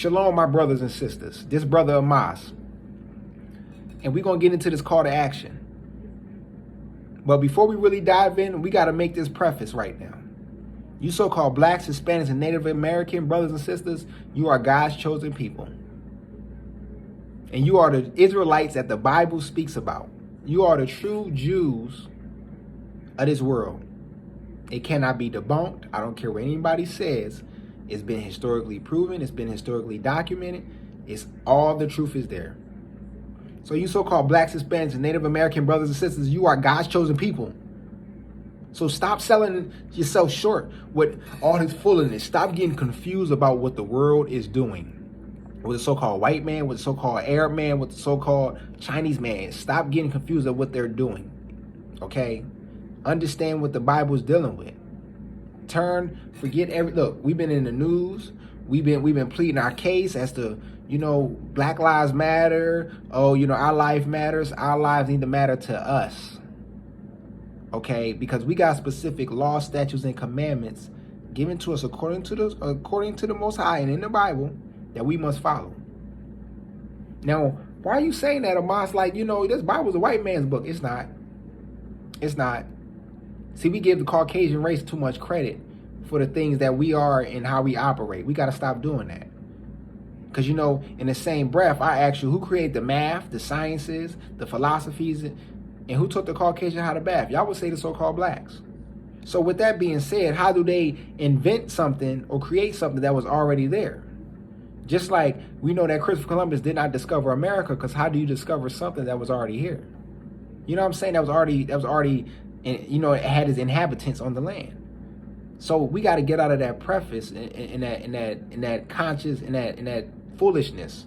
Shalom, my brothers and sisters. This brother Amas. And we're going to get into this call to action. But before we really dive in, we got to make this preface right now. You so-called blacks, Hispanics, and Native American brothers and sisters, you are God's chosen people. And you are the Israelites that the Bible speaks about. You are the true Jews of this world. It cannot be debunked. I don't care what anybody says. It's been historically proven. It's been historically documented. It's all the truth is there. So you so-called blacks, Hispanics, and Native American brothers and sisters, you are God's chosen people. So stop selling yourself short with all this foolishness. Stop getting confused about what the world is doing. With the so-called white man, with the so-called Arab man, with the so-called Chinese man. Stop getting confused at what they're doing. Okay? Understand what the Bible is dealing with. Look, we've been in the news. We've been pleading our case as to, Black Lives Matter. Oh, our life matters. Our lives need to matter to us. Okay? Because we got specific laws, statutes, and commandments given to us according to the Most High and in the Bible that we must follow. Now, why are you saying that, Amos? Like, this Bible's a white man's book. It's not. It's not. See, we give the Caucasian race too much credit for the things that we are and how we operate. We got to stop doing that. Because, in the same breath, I ask you, who created the math, the sciences, the philosophies, and who taught the Caucasian how to bath? Y'all would say the so-called blacks. So with that being said, how do they invent something or create something that was already there? Just like we know that Christopher Columbus did not discover America, because how do you discover something that was already here? You know what I'm saying? That was already, it had its inhabitants on the land. So we got to get out of that preface in that conscious, in that foolishness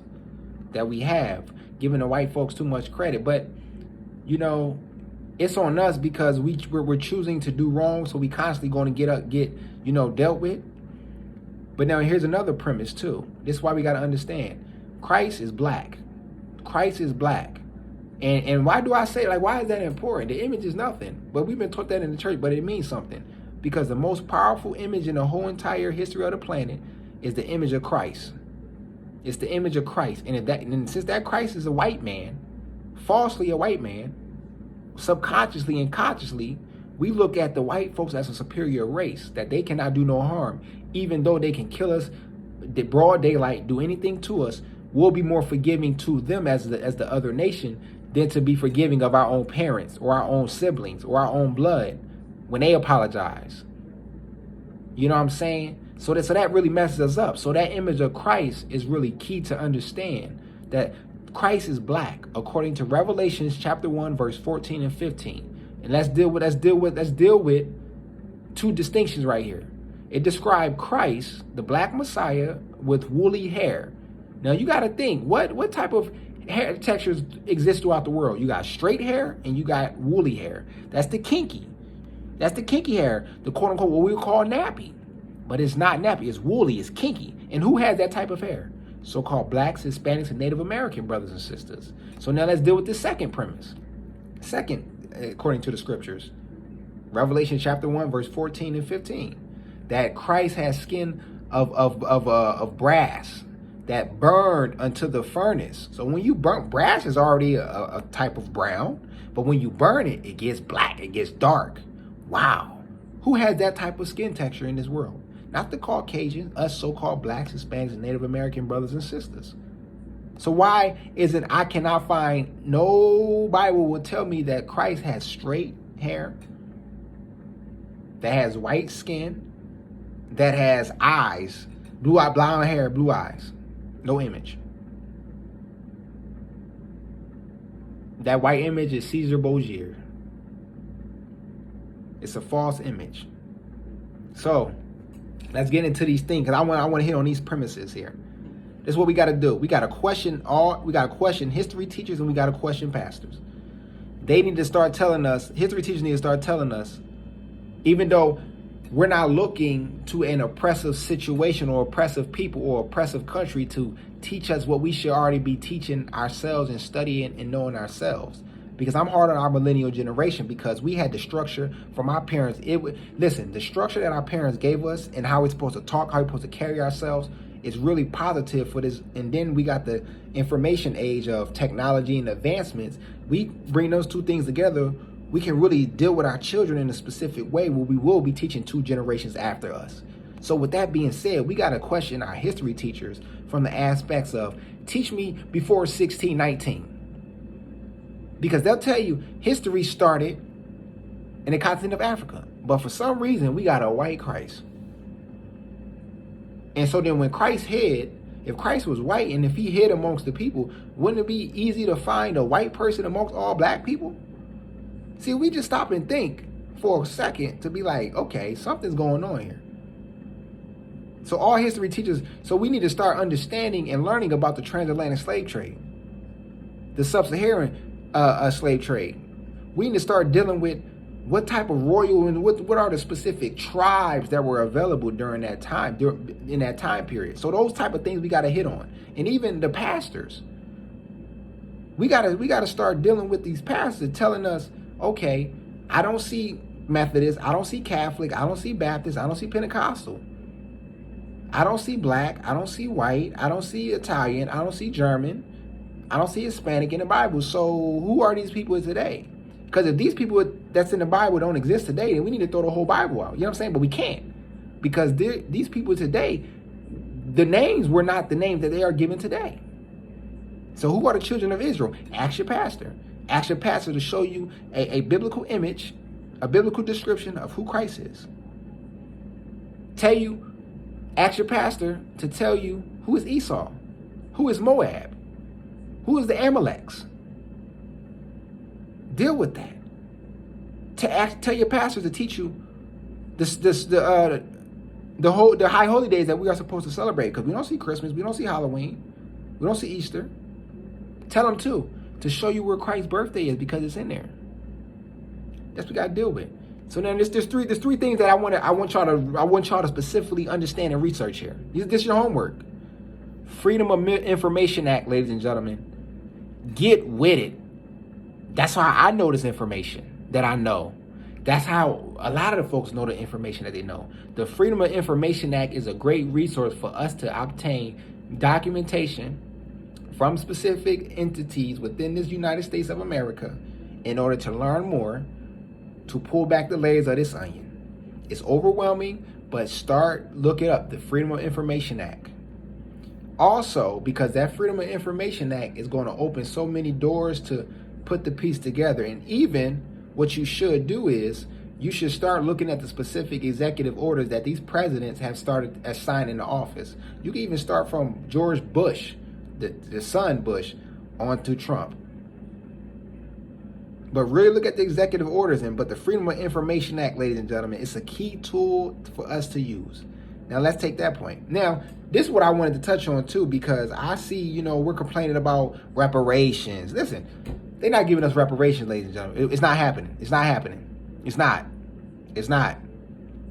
that we have, giving the white folks too much credit. But it's on us because we're choosing to do wrong, so we constantly going to get dealt with. But now here's another premise too. This is why we got to understand. Christ is black. Christ is black. And why do I say, why is that important? The image is nothing. But we've been taught that in the church, but it means something. Because the most powerful image in the whole entire history of the planet is the image of Christ. It's the image of Christ. And since that Christ is a white man, falsely a white man, subconsciously and consciously, we look at the white folks as a superior race, that they cannot do no harm. Even though they can kill us, the broad daylight, do anything to us, we'll be more forgiving to them as the other nation than to be forgiving of our own parents or our own siblings or our own blood when they apologize. You know what I'm saying? So that really messes us up. So that image of Christ is really key to understand that Christ is black, according to Revelations chapter 1, verse 14 and 15. And let's deal with two distinctions right here. It described Christ, the black Messiah, with woolly hair. Now you got to think, what type of hair textures exist throughout the world? You got straight hair and you got woolly hair. That's the kinky. That's the kinky hair, the quote unquote what we would call nappy. But it's not nappy, it's woolly, it's kinky. And who has that type of hair? So-called blacks, Hispanics, and Native American brothers and sisters. So now let's deal with the second premise. Second, according to the scriptures, Revelation chapter 1, verse 14 and 15, that Christ has skin of brass that burned unto the furnace. So when you burn, brass is already a type of brown, but when you burn it, it gets black, it gets dark. Wow. Who has that type of skin texture in this world? Not the Caucasian, us so-called blacks, Hispanics, and Native American brothers and sisters. So why is it I cannot find, no Bible will tell me that Christ has straight hair, that has white skin, that has eyes, blonde hair, blue eyes. No image. That white image is Caesar Borgia. It's a false image. So let's get into these things, because I want to hit on these premises here. This is what we got to do. We got to question history teachers, and we got to question pastors. They need to start telling us, history teachers need to start telling us, even though we're not looking to an oppressive situation or oppressive people or oppressive country to teach us what we should already be teaching ourselves and studying and knowing ourselves. Because I'm hard on our millennial generation, because we had the structure from our parents. The structure that our parents gave us and how we're supposed to talk, how we're supposed to carry ourselves is really positive for this. And then we got the information age of technology and advancements. We bring those two things together, we can really deal with our children in a specific way where we will be teaching 2 generations after us. So with that being said, we got to question our history teachers from the aspects of teach me before 1619. Because they'll tell you history started in the continent of Africa. But for some reason, we got a white Christ. And so then when Christ hid, if Christ was white and if he hid amongst the people, wouldn't it be easy to find a white person amongst all black people? See, we just stop and think for a second to be like, okay, something's going on here. So all history teachers, so we need to start understanding and learning about the transatlantic slave trade, the sub-Saharan slave trade. We need to start dealing with what type of royal and what are the specific tribes that were available during that time, in that time period. So those type of things we got to hit on. And even the pastors, we got to start dealing with these pastors telling us, okay, I don't see Methodist, I don't see Catholic, I don't see Baptist, I don't see Pentecostal, I don't see black, I don't see white, I don't see Italian, I don't see German, I don't see Hispanic in the Bible. So who are these people today? Because if these people that's in the Bible don't exist today, then we need to throw the whole Bible out. You know what I'm saying? But we can't. Because these people today, the names were not the names that they are given today. So who are the children of Israel? Ask your pastor. Ask your pastor to show you a biblical image, a biblical description of who Christ is. Ask your pastor to tell you who is Esau, who is Moab, who is the Amaleks. Deal with that. Tell your pastors to teach you the high holy days that we are supposed to celebrate, because we don't see Christmas, we don't see Halloween, we don't see Easter. Tell them to show you where Christ's birthday is, because it's in there. That's what we got to deal with. So then there's three things that I want y'all to specifically understand and research here. This is your homework. Freedom of Information Act, ladies and gentlemen. Get with it. That's how I know this information that I know. That's how a lot of the folks know the information that they know. The Freedom of Information Act is a great resource for us to obtain documentation from specific entities within this United States of America in order to learn more, to pull back the layers of this onion. It's overwhelming, but look it up, the Freedom of Information Act. Also, because that Freedom of Information Act is going to open so many doors to put the piece together. And even what you should do is you should start looking at the specific executive orders that these presidents have started as signed into office. You can even start from George Bush, the son Bush, on to Trump. But really look at the executive orders. But the Freedom of Information Act, ladies and gentlemen, it's a key tool for us to use. Now let's take that point. Now, this is what I wanted to touch on too, because I see, we're complaining about reparations. Listen, they're not giving us reparations, ladies and gentlemen. It's not happening. It's not happening. It's not. It's not.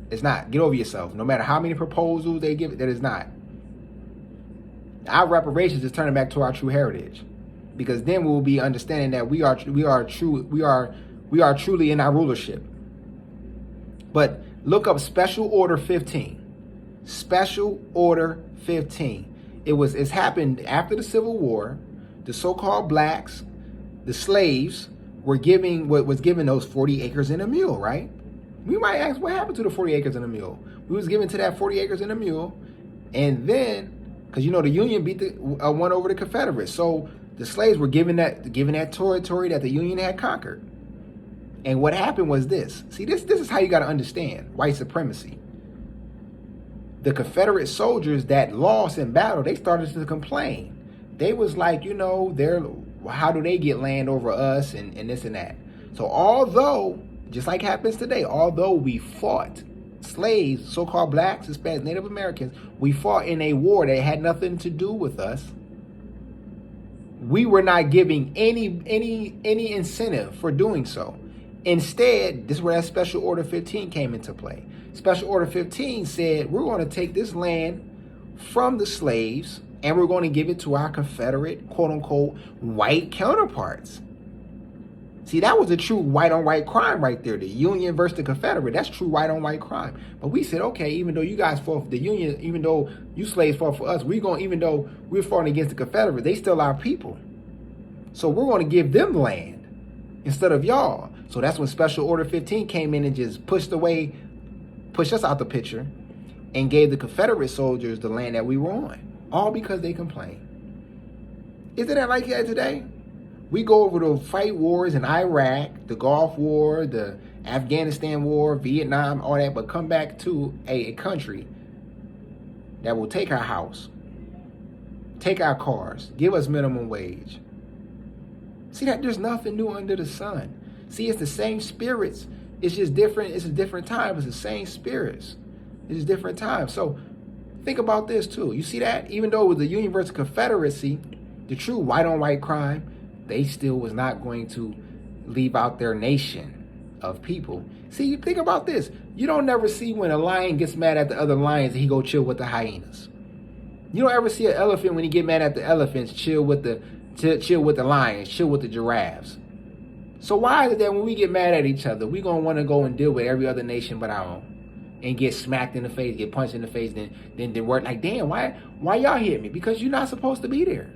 It's not. Get over yourself. No matter how many proposals they give, that is not. Our reparations is turning back to our true heritage, because then we will be understanding that we are truly in our rulership. But look up Special Order 15. Special Order 15. It's happened after the Civil War. The so-called blacks, the slaves, was given those 40 acres and a mule, right? We might ask, what happened to the 40 acres and a mule? We was given to that 40 acres and a mule, and then, because the Union beat won over the Confederates, so the slaves were given that territory that the Union had conquered. And what happened was this. See, this is how you got to understand white supremacy. The Confederate soldiers that lost in battle, they started to complain. They was like, how do they get land over us and this and that? So although, just like happens today, although we fought slaves, so-called blacks, Hispanics, Native Americans, we fought in a war that had nothing to do with us. We were not giving any incentive for doing so. Instead, this is where that Special Order 15 came into play. Special Order 15 said, we're going to take this land from the slaves and we're going to give it to our Confederate, quote unquote, white counterparts. See, that was a true white on white crime right there. The Union versus the Confederate. That's true white on white crime. But we said, okay, even though you guys fought for the Union, even though you slaves fought for us, even though we're fighting against the Confederate, they still our people. So we're going to give them land instead of y'all. So that's when Special Order 15 came in and just pushed us out the picture and gave the Confederate soldiers the land that we were on. All because they complained. Isn't that like that today? We go over to fight wars in Iraq, the Gulf War, the Afghanistan War, Vietnam, all that, but come back to a country that will take our house, take our cars, give us minimum wage. See that there's nothing new under the sun. See, it's the same spirits. It's just different. It's a different time. It's the same spirits. It's a different time. So think about this too. You see that? Even though it was the Union versus Confederacy, the true white on white crime, they still was not going to leave out their nation of people. See, you think about this. You don't never see when a lion gets mad at the other lions and he go chill with the hyenas. You don't ever see an elephant when he get mad at the elephants chill with the lions, chill with the giraffes. So why is it that when we get mad at each other, we gonna want to go and deal with every other nation but our own, and get smacked in the face, get punched in the face, then we're like, damn, why y'all hit me? Because you're not supposed to be there.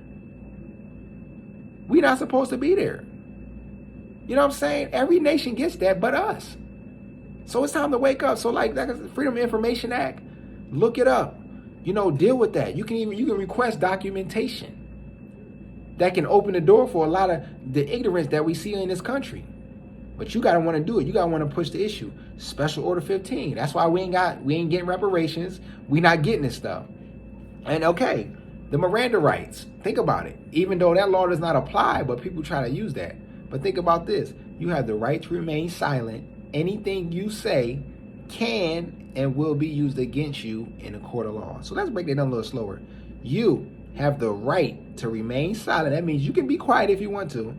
We're not supposed to be there. You know what I'm saying? Every nation gets that but us. So it's time to wake up. So like the Freedom of Information Act, look it up. You know, deal with that. You can request documentation that can open the door for a lot of the ignorance that we see in this country. But you gotta want to do it. You gotta want to push the issue. Special Order 15. That's why we ain't getting reparations. We not getting this stuff. And okay, the Miranda rights. Think about it. Even though that law does not apply, but people try to use that. But think about this. You have the right to remain silent. Anything you say can and will be used against you in a court of law. So let's break that down a little slower. You have the right to remain silent. That means you can be quiet if you want to.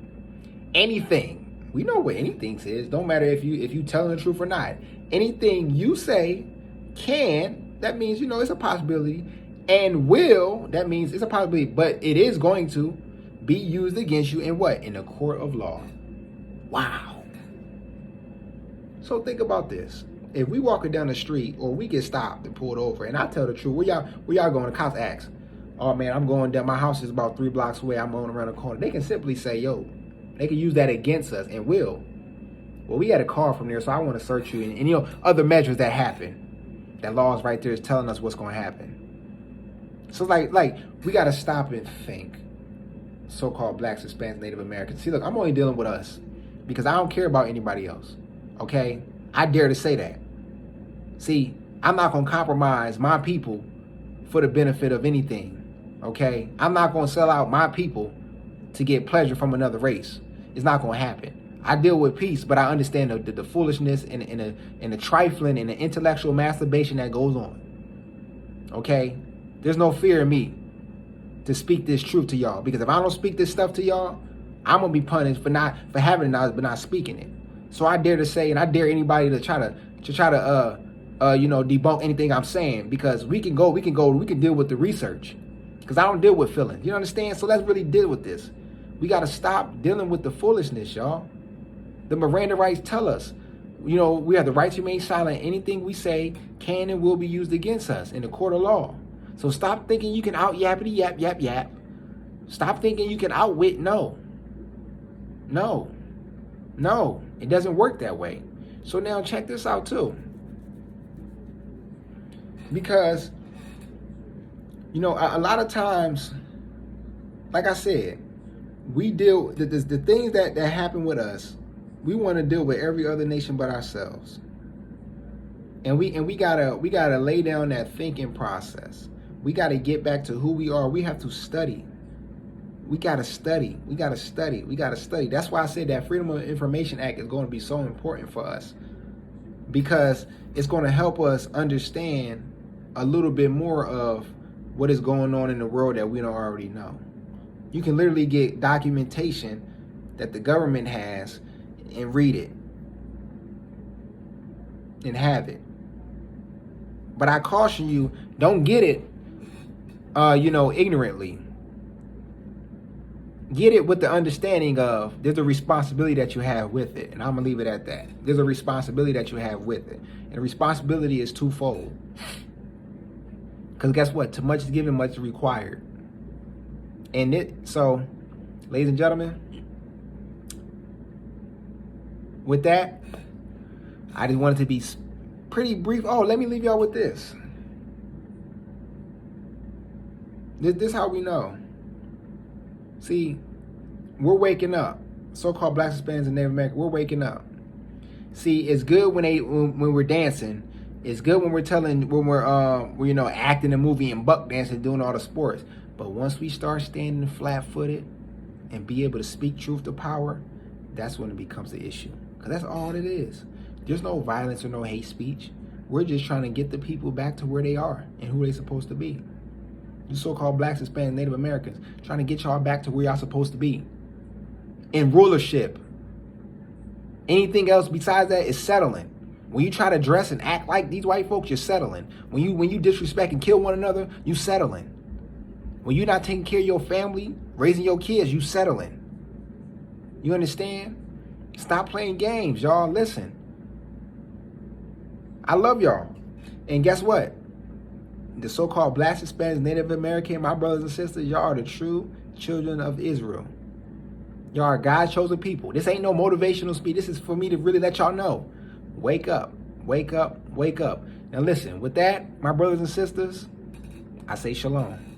Anything. We know what anything says. Don't matter if you telling the truth or not. Anything you say can, that means, it's a possibility. And will, that means it's a possibility, but it is going to be used against you in what? In a court of law. Wow. So think about this. If we walking down the street or we get stopped and pulled over, and I tell the truth, where y'all going? The cops ask, oh man, I'm going down, my house is about 3 blocks away, I'm going around the corner. They can simply say, yo, they can use that against us and will. Well, we had a car from there, so I want to search you and other measures that happen. That law is right there is telling us what's going to happen. So like we got to stop and think. So-called blacks, Hispanics, Native Americans. See, look, I'm only dealing with us because I don't care about anybody else. Okay? I dare to say that. See, I'm not going to compromise my people for the benefit of anything. Okay? I'm not going to sell out my people to get pleasure from another race. It's not going to happen. I deal with peace, but I understand the foolishness and the trifling and the intellectual masturbation that goes on. Okay? There's no fear in me to speak this truth to y'all, because if I don't speak this stuff to y'all, I'm gonna be punished for having the knowledge but not speaking it. So I dare to say, and I dare anybody to try to debunk anything I'm saying, because we can deal with the research, because I don't deal with feelings. You understand? So let's really deal with this. We got to stop dealing with the foolishness, y'all. The Miranda rights tell us, we have the right to remain silent. Anything we say can and will be used against us in the court of law. So stop thinking you can out yappity yap yap yap. Stop thinking you can outwit. No, it doesn't work that way. So now check this out too. Because, a lot of times, like I said, we deal with the things that happen with us. We want to deal with every other nation but ourselves. And we gotta lay down that thinking process. We got to get back to who we are. We have to study. We got to study. That's why I said that Freedom of Information Act is going to be so important for us, because it's going to help us understand a little bit more of what is going on in the world that we don't already know. You can literally get documentation that the government has and read it and have it. But I caution you, don't get it ignorantly. get it with the understanding of there's a responsibility that you have with it. And I'm going to leave it at that. There's a responsibility that you have with it. And the responsibility is twofold. Because guess what? Too much is given, much is required. And so, ladies and gentlemen, with that, I just wanted to be pretty brief. Oh, let me leave y'all with this. This is how we know. See, we're waking up. So-called Blacks, Hispanics, and Native Americans, we're waking up. See, it's good when we're dancing. It's good when we're acting a movie and buck dancing, doing all the sports. But once we start standing flat-footed and be able to speak truth to power, that's when it becomes the issue. Because that's all it is. There's no violence or no hate speech. We're just trying to get the people back to where they are and who they're supposed to be. You so-called Blacks, Hispanics, Native Americans, trying to get y'all back to where y'all supposed to be. In rulership. Anything else besides that is settling. When you try to dress and act like these white folks, you're settling. When you disrespect and kill one another, you settling. When you're not taking care of your family, raising your kids, you settling. You understand? Stop playing games, y'all. Listen. I love y'all. And guess what? The so-called Blacks, Hispanics, Native American, my brothers and sisters, y'all are the true children of Israel. Y'all are God's chosen people. This ain't no motivational speech. This is for me to really let y'all know. Wake up. Wake up. Wake up. Now listen, with that, my brothers and sisters, I say shalom.